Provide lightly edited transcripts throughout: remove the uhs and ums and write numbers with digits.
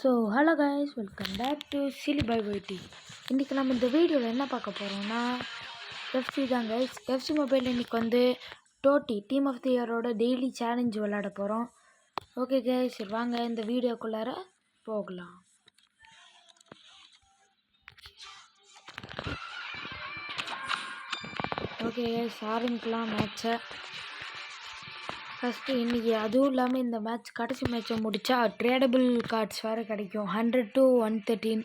So hello guys, welcome back to சிலி by வைட்டி. இன்றைக்கி நம்ம இந்த வீடியோவில் என்ன பார்க்க போகிறோம்னா எஃப்சி தான் கைஸ். எஃப்சி மொபைல் இன்றைக்கி டோட்டி டீம் ஆஃப் தி இயரோட டெய்லி சேலஞ்ச் விளையாட போகிறோம். ஓகே கைஸ், வாங்க இந்த வீடியோக்குள்ளார போகலாம். ஓகே கைஸ், ஆரம்பிக்கலாம் மேட்சை. ஃபஸ்ட்டு இன்றைக்கி அதுவும் இல்லாமல் இந்த கடைசி மேட்சை முடித்தா ட்ரேடபிள் கார்ட்ஸ் வேறு கிடைக்கும். 100 to 113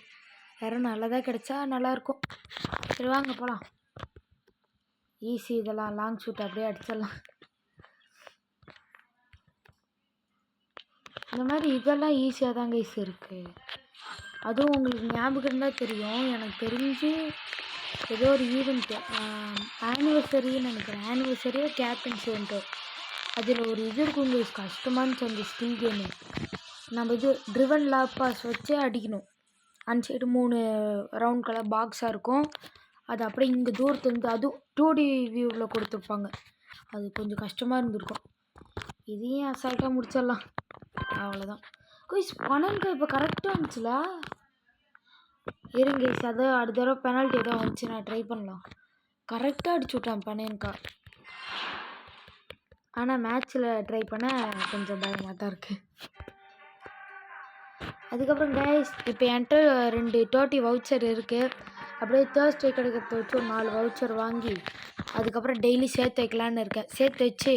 வேறு நல்லதாக கிடைச்சா நல்லாயிருக்கும். சரி வாங்க போகலாம். ஈஸி, இதெல்லாம் லாங் ஷூட் அப்படியே அடிச்சிடலாம். இந்த மாதிரி இதெல்லாம் ஈஸியாக தாங்க இருக்குது. அதுவும் உங்களுக்கு ஞாபகம் இருந்தால் தெரியும், எனக்கு தெரிஞ்சு ஏதோ ஒரு ஈவெண்ட்டு ஆனிவர்சரின்னு நினைக்கிறேன். ஆனிவர்சரியே கேப்டன்ஸ் ஈவெண்ட்டு, அதில் ஒரு இது இருக்குங்க கஷ்டமானு அந்த ஸ்டில் கேமு. நம்ம இது ட்ரிவன் லாப்பாஸ் வச்சே அடிக்கணும். அந்த சைடு 3 ரவுண்ட் கலர் பாக்ஸாக இருக்கும். அது அப்படியே இங்கே தூரத்துலேருந்து அதுவும் 2D வியூவில் கொடுத்துருப்பாங்க. அது கொஞ்சம் கஷ்டமாக இருந்திருக்கும். இதையும் அசால்ட்டாக முடிச்சிடலாம், அவ்வளோதான். கோய்ஸ் 12 இப்போ கரெக்டாக இருந்துச்சுல. இருங்க கைஸ், அதை அடுத்த தடவை பெனால்ட்டி எதாவது வந்துச்சு நான் ட்ரை பண்ணலாம். கரெக்டாக அடிச்சு விட்டான் 12. ஆனால் மேட்ச்சில் ட்ரை பண்ண கொஞ்சம் பயமாக தான் இருக்குது. அதுக்கப்புறம் கைஸ், இப்போ என்கிட்ட 2 டோட்டி வவுச்சர் இருக்குது. அப்படியே தேர்ஸ்டே கிடைக்கிறத வச்சு ஒரு 4 வவுச்சர் வாங்கி அதுக்கப்புறம் டெய்லி சேர்த்து வைக்கலான்னு இருக்கேன். சேர்த்து வச்சு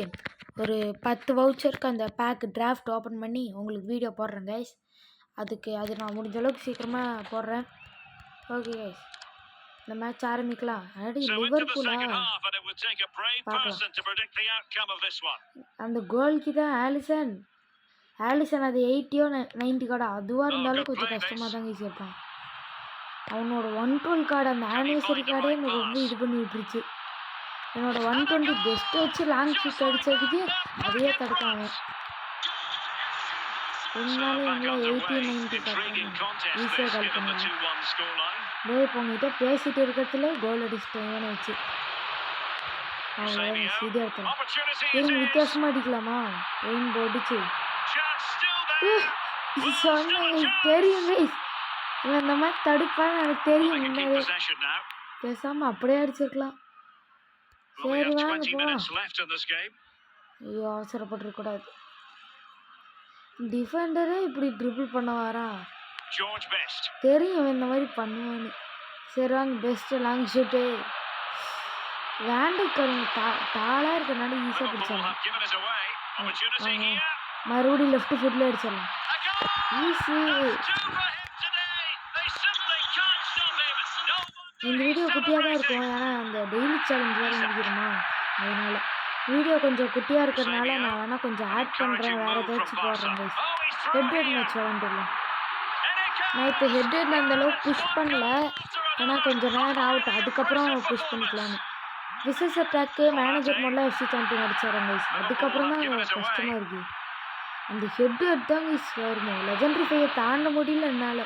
ஒரு 10 வவுச்சருக்கு அந்த பேக் டிராஃப்ட் ஓப்பன் பண்ணி உங்களுக்கு வீடியோ போடுறேன் கைஸ். அது நான் முடிஞ்ச அளவுக்கு சீக்கிரமாக போடுறேன். ஓகே கைஸ், இந்த மேட்ச் ஆரம்பிக்கலாம். லிவர்பூலா அந்த கோல்க்கு தான் ஆலிசன் அது 80 or 90 கார்டு அதுவாக இருந்தாலும் கொஞ்சம் கஷ்டமாக தாங்க சேர்ப்பான். அவனோட 112 கார்டு அந்த ஆனிவர்சரி கார்டே எனக்கு ரொம்ப இது பண்ணி விட்டுருச்சு. என்னோட 120 பெஸ்ட்டை வச்சு லாங் ஷூட் அடித்ததுக்கு அதையே தடுக்காங்க. இருந்தாலும் எங்களால் 80-90 கார்டு ஈஸியாக கால் பண்ணுவாங்க. இப்போ உங்ககிட்ட பேசிட்டு இருக்கிறதுல கோல் அடிச்சுட்டேன்னு வச்சு அவ்வளோதான். இதே இடத்துல இருங்க, வித்தியாசமாக அடிக்கலாமா? ரெயின்போ அடிச்சு சொன்ன தெரியும் கைஸ், இவன் இந்த மாதிரி தடுப்பான்னு எனக்கு தெரியும் முன்னாடி. பேசாமல் அப்படியே அடிச்சிருக்கலாம். சரி வாங்க போகலாம். ஐயோ, அவசரப்பட்டுருக்கூடாது. டிஃபெண்டரே இப்படி ட்ரிபிள் பண்ண வரா, தெரியும் இந்த மாதிரி பண்ணுவான்னு. சரி வாங்க, பெஸ்ட்டு லாங் ஷூட்டு வேண்டுக்கு டாலாக இருக்கிறனால ஈஸியாக பிடிச்சிடலாம். மறுபடியும் லெஃப்ட் ஃபுட்டில் அடிச்சிடலாம். ஈஸி. இந்த வீடியோ குட்டியாக தான் இருக்கும், ஏன்னா அந்த டெய்லி சேலஞ்ச் வேறு முடிக்கிறோமா, அதனால் வீடியோ கொஞ்சம் குட்டியாக இருக்கிறதுனால நான் வேணால் கொஞ்சம் ஆட் பண்ணுறேன், வேறு ஏதாச்சும் போடுறேன் கைஸ். Head match விளாண்டுடலாம். நான் இப்போ ஹெட்டில் அந்தளவுக்கு புஷ் பண்ணல, ஏன்னா கொஞ்சம் நேரம் ஆகட்டும், அதுக்கப்புறம் புஷ் பண்ணிக்கலான்னு. விசஸ் அட்டாக்கு மேனேஜர் மோடில் எஃப்சி சாம்பியன் அடிச்சாரங்க கைஸ். அதுக்கப்புறம் தான் கஷ்டமாக இருக்குது. அந்த ஹெட் தான் கைஸ் வருமே. லெஜெண்டரி 5 தாண்ட முடியல என்னால்.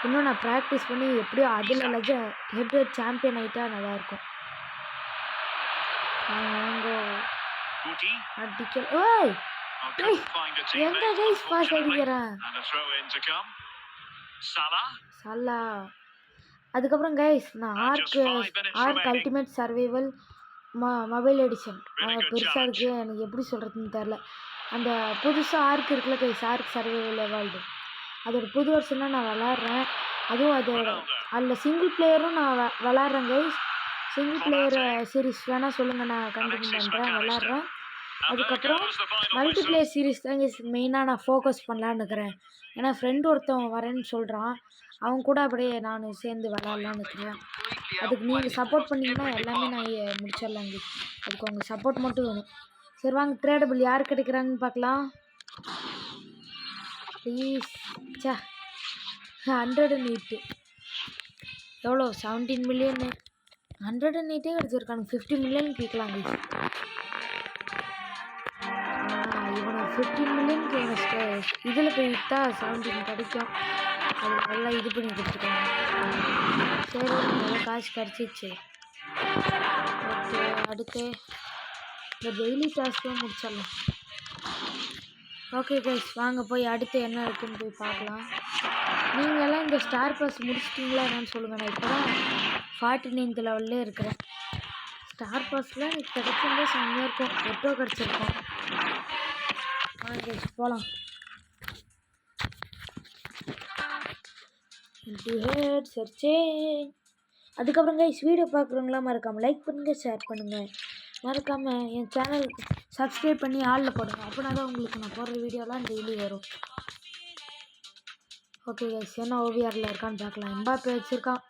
இன்னும் நான் ப்ராக்டிஸ் பண்ணி எப்படியோ அதில் ஹெட் சாம்பியன் ஆகிட்டா நல்லாயிருக்கும். அடிக்கல். ஓய் எங்க கைஸ் பாஸ் அடிக்கிறேன் சல்லா. அதுக்கப்புறம் கைஸ், நான் ark ultimate survival mobile edition பெருசாக இருக்குது, எனக்கு எப்படி சொல்கிறதுன்னு தெரில. அந்த புதுசாக ஆர்க் இருக்குல்ல கைஸ், ஆர்க் சர்வைவல் வேர்ல்டு, அதோட புது வருஷம்னா நான் விளாட்றேன். அதுவும் அதில் சிங்கிள் பிளேயரும் நான் விளாட்றேன் கைஸ். சிங்கிள் பிளேயர் சீரீஸ் வேணால் சொல்லுங்கள், நான் கண்டினியூ பண்ணுறேன், விளாட்றேன். அதுக்கப்புறம் மல்டி பிளேயர் சீரீஸ் தாங்க மெயினாக நான் ஃபோக்கஸ் பண்ணலான்னு இருக்கிறேன். ஏன்னா ஃப்ரெண்டு ஒருத்தன் வரேன்னு சொல்கிறான், அவன் கூட அப்படியே நான் சேர்ந்து விளாட்லான்னு இருக்கிறேன். அதுக்கு நீங்கள் சப்போர்ட் பண்ணிங்கன்னா எல்லாமே நான் முடிச்சிடலாங்க. அதுக்கு உங்கள் சப்போர்ட் மட்டும் வேணும். சரி வாங்க, ட்ரேடபிள் யார் கிடைக்கிறாங்கன்னு பார்க்கலாம். ப்ளீஸ். 108 எவ்வளோ? 17 மில்லியனு. 108 கிடச்சிருக்காங்க. 50 மில்லியன் கேட்கலாங்க. இவனை 15 மில்லியனுக்கு இதில் போய் விற்றா 17 கிடைக்கும். அது நல்லா இது பண்ணி கொடுத்துருக்காங்க. சரி, நல்லா காசு கிடச்சிச்சு. ஓகே, அடுத்து இந்த டெய்லி டாஸ்க்கும் முடிச்சிடலாம். ஓகே கைஸ், வாங்க போய் அடுத்து என்ன இருக்குன்னு போய் பார்க்கலாம். நீங்கள் எல்லாம் இந்த ஸ்டார் பாஸ் முடிச்சிட்டிங்களா என்னன்னு சொல்லுங்கள். நான் இப்போ தான் 49th லெவல்லே இருக்கிறேன். ஸ்டார் பாஸில் எனக்கு கிடைச்சிருந்தே செம்மையாக இருக்கும். எப்போ கிடச்சிருக்கோம். வாங்க கைஸ் போகலாம். அதுக்கப்புறம் கைஸ் வீடியோ பார்க்குறவங்களா மறக்காமல் லைக் பண்ணுங்கள், ஷேர் பண்ணுங்கள். மறக்காமல் என் சேனல் சப்ஸ்கிரைப் பண்ணி ஆளில் போடுங்க. அப்படின்னா தான் உங்களுக்கு நான் போடுற வீடியோலாம் டெய்லி வரும். ஓகே கைஸ், என்ன ஓவிஆரில் இருக்கான்னு பார்க்கலாம். எம்பாப்பே வச்சுருக்கான்.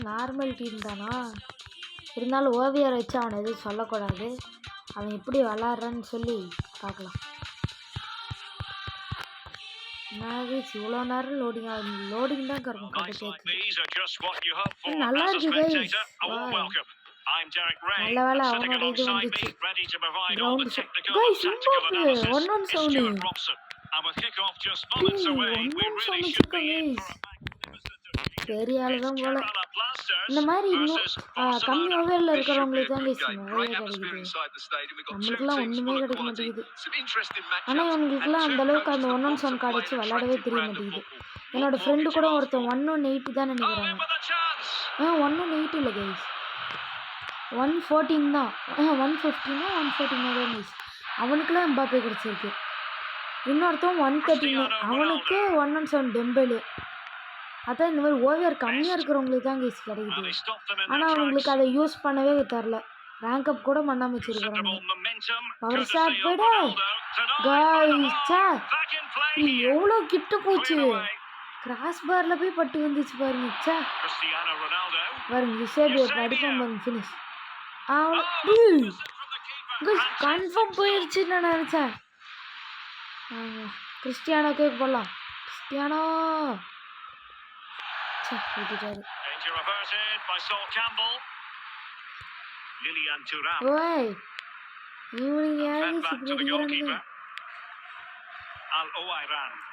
நார்மல் டீம் தானா, இருந்தாலும் ஓவிஆர் வச்சு அவனை எதுவும் சொல்லக்கூடாது. அவன் எப்படி விளாட்றான்னு சொல்லி பார்க்கலாம். இவ்வளோ நேரம் லோடிங் தான் இருக்கும். நல்லா இருக்கு கைஸ். நல்ல வேலை அவனோட இது வந்துச்சு. கிரவுண்ட் கைஸ் ஒன் சவுண்டு பெரிய ஆளு தான் போல. இந்த மாதிரி இன்னும் கம்மி ஓவரில் இருக்கிறவங்களுக்கு தான் கைஸ் நிறைய கிடைக்குது. நம்மளுக்குலாம் ஒன்றுமே கிடைக்க மாட்டேங்குது. ஆனால் இவங்களுக்குலாம் அந்தளவுக்கு அந்த 1-on-7 கார்டு வச்சு விளையாடவே தெரிய மாட்டேங்குது. என்னோட ஃப்ரெண்டு கூட ஒருத்தன் 1-on-8 தான் நினைக்கிறாங்க. 1-on-8 இல்லை கைஸ், 114 தான். 115 114 தான் கைஸ். அவனுக்குலாம் எம்பாப்பே கிடச்சிருக்கு. இன்னொருத்தன் 113. அவனுக்கே 1-on-7 டெம்பேலு. அதான் இந்த மாதிரி ஓவிஆர் கம்மியாக இருக்கிறவங்களுக்கு தான் கைஸ் கிடைக்குது. ஆனால் அவங்களுக்கு அதை யூஸ் பண்ணவே தெரில. ரேங்க் அப் கூட பண்ணாமல் வச்சுருக்குறாங்க. பவர் ஷாட் போய்டு கைஸ். எவ்வளோ கிட்ட போச்சு. கிராஸ் பார்ல போய் பட்டு வந்துச்சு பாருங்க. பாருங்க யூசேபியோ அடிப்பான் பாருங்க. ஃபினிஷ் கன்ஃபார்ம் போயிடுச்சுன்னு நான் நினச்சேன். கிறிஸ்டியானோக்கே போடலாம். கிறிஸ்டியானோ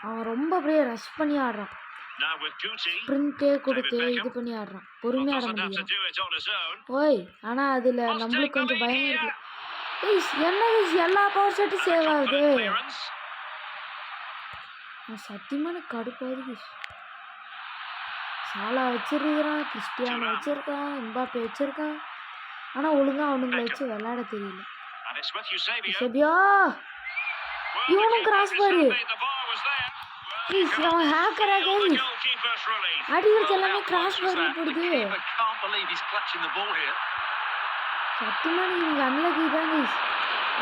அவன் ரொம்ப அப்படியே ரஷ் பண்ணி ஆடுறான். ஸ்ப்ரிண்டே கொடுத்து இது பண்ணி ஆடுறான். பொறுமையாக ஆட முடியும். ஓய் ஆனால் அதில் நம்மளுக்கு கொஞ்சம் பயம் இருக்கு. என்ன எல்லா பவர் ஷாட்டும் சேவ் ஆகுது. சத்தியமான கடுப்பாகுது. சாலா வச்சிருக்கிறான், கிறிஸ்டியானோ வச்சிருக்கான், எம்பாப்பே வச்சிருக்கான். ஆனால் ஒழுங்காக அவனுங்களை வச்சு விளையாட தெரியல. இவனும் கிராஸ் பாரு. அவன் ஹேக்கராக அடிக்கிறது எல்லாமே கிராஸ் பார் போடுது. சத்தியமா நீங்க அன்லக்கி தான் கைஸ்.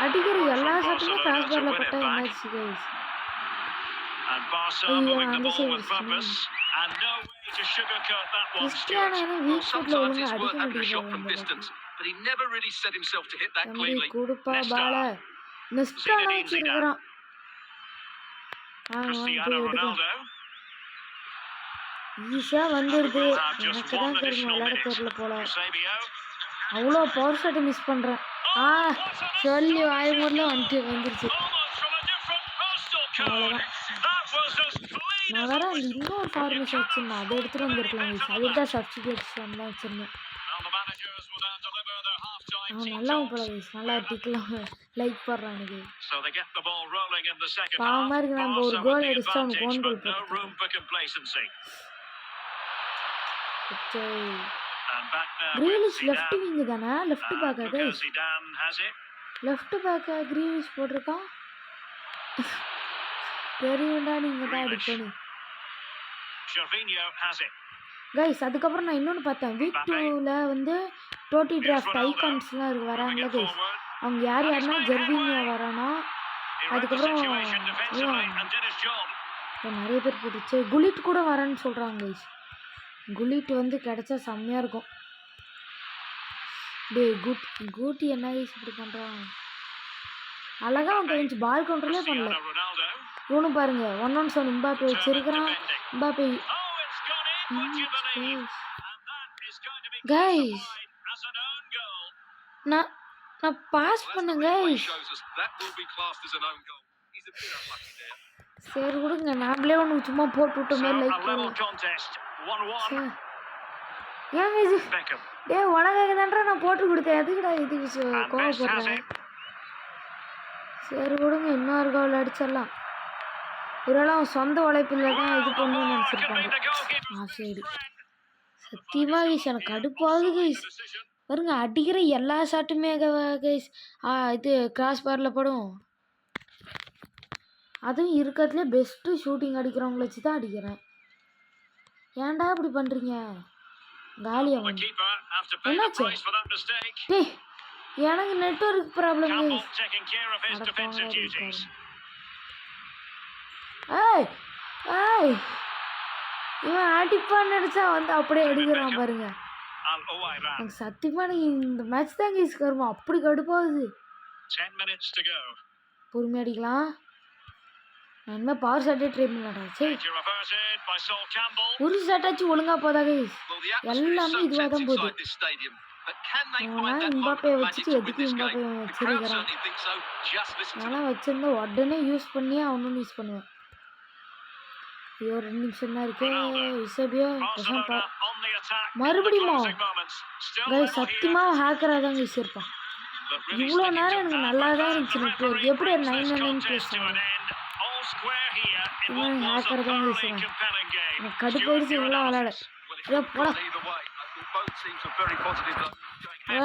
அடிக்கிற எல்லா ஷாட்டுமே கிராஸ் பார்ல பட்டா என்னாச்சு கைஸ். கிறிஸ்டியானோ வீக் ஃபுட்ல ஒழுங்கா அடிக்க முடியல. கொடுப்பா பால நெஸ்டான வச்சிருக்கிறான். ஈஸியா வந்துடுது. எனக்கு தான் தெரியும் விளையாட தெரியல போல. அவ்வளோ பவர் ஷாட்டை மிஸ் பண்ணுறேன். சொல்லி வாய்மூரில் வந்துருச்சு. அவ்வளோதான். நான் வேற அந்த இன்னொரு ஃபார்மேஷன் வச்சுருந்தேன், அதை எடுத்துகிட்டு வந்துருக்கலாம். அதுக்கு தான் சப்ஸ்டிடியூஷன் தான் வச்சுருந்தேன். அவன் நல்லா போல நல்லா டிக்கலாம் லைக் போடுறான். எனக்கு பாவமாக இருக்கு. நம்ம ஒரு கோல் அடிச்சுட்டு அவனுக்கு own goal Grealish left wing தானே. லெஃப்ட் பேக்கா கைஸ். லெஃப்ட் பேக்கா கிரீலிஷ் போட்டிருக்கான். தெரியும்டா நீங்கள் தான் அடிக்கணும் கைஸ். அதுக்கப்புறம் நான் இன்னொன்று பார்த்தேன். வீக் 2ல வந்து டோட்டி டிராஃப்ட் ஐகான்ஸ்லாம் இருக்கு வராங்களா கைஸ். அவங்க யாருன்னா ஜெர்வினியா வரானா. அதுக்கப்புறம் நிறைய பேர் போட்டுச்சு. குலிட் கூட வரேன்னு சொல்கிறாங்க கைஸ். குலிட் வந்து கிடைச்சா செம்மையாக இருக்கும். டே கூட்டி என்ன கைஸ் இப்படி பண்ணுறான். அழகாக அவன் கொஞ்சம் பால் கண்ட்ரோலே பண்ணல. இவனும் பாருங்க 1-on-7 எம்பாப்பே வச்சிருக்கிறான். எம்பாப்பே கைஸ் நான் பாஸ் பண்ணேன் கைஸ். சரி விடுங்க, நாமளே ஒன்று சும்மா போட்டு விட்ட மாதிரி லைக் பண்ணலாம். ஏன் கைஸ் டே உனக்காக தான்டா நான் போட்டு கொடுத்தேன். எதுக்குடா இதுக்கு கோவப்படுறேன். சரி விடுங்க, இன்னொரு கோல் அடிச்சிடலாம். ஒருவேளை அவன் சொந்த உழைப்பில் தான் இது பண்ணணும்னு நினச்சிருப்பாங்க. சரி சத்தியமாக கைஸ் எனக்கு கடுப்பாகுது கைஸ். பாருங்க அடிக்கிற எல்லா ஷாட்டுமே கைஸ் இது கிராஸ் பாரில் படும். அதுவும் இருக்கிறதுலே பெஸ்ட்டு ஷூட்டிங் அடிக்கிறவங்கள வச்சு தான் அடிக்கிறேன். ஏன்டா இப்படி பண்ணுறீங்க? காலியாக என்னாச்சு? டேய் எனக்கு நெட்வொர்க் ப்ராப்ளம் கைஸ். ஏய் ஏய் இவன் அடிப்பான்னு நினச்சா வந்து அப்படியே அடிக்கிறான் பாருங்க. எனக்கு சத்தியமாக இந்த மேட்ச் தான் கைஸ் கருமா அப்படி கடுப்பாகுது. பொறுமையாக அடிக்கலாம். நான் இனிமேல் பவர் ஷாட்டே ட்ரை பண்ணலாம். சரி ஒரு ஷாட்டாச்சும் ஒழுங்காக போதா கைஸ்? எல்லாமே இதுவாக தான் போகுது. நான் இம்பாப்பையை வச்சுட்டு எதுக்கு இம்பாப்பையை வச்சிருக்கிறேன்? அதெல்லாம் வச்சுருந்தா உடனே யூஸ் பண்ணியே அவனும் யூஸ் பண்ணுவேன். ஐயோ 2 நிமிஷம் தான் இருக்கு. யூசேபியோ மறுபடியுமா கைஸ்? சத்தியமாக ஹேக்கராக தான் கைஸ் இருப்பான். இவ்வளோ நேரம் எனக்கு நல்லா தான் இருந்துச்சு நெட்வொர்க். எப்படி 999 ப்ளஸ் ஹேக்கர் தான் கைஸ். எனக்கு கடுப்பாயிடுச்சு இவ்வளோ விளையாட.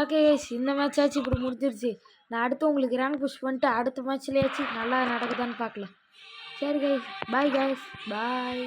ஓகே கைஸ் இந்த மேட்ச் ஆச்சு இப்படி முடிஞ்சிருச்சு. நான் அடுத்து உங்களுக்கு ரேங்க் புஷ் பண்ணிட்டு அடுத்த மேட்ச்லேயாச்சும் நல்லா நடக்குதான்னு பார்க்கலாம். சரி கைஸ் பாய் கைஸ் பாய்.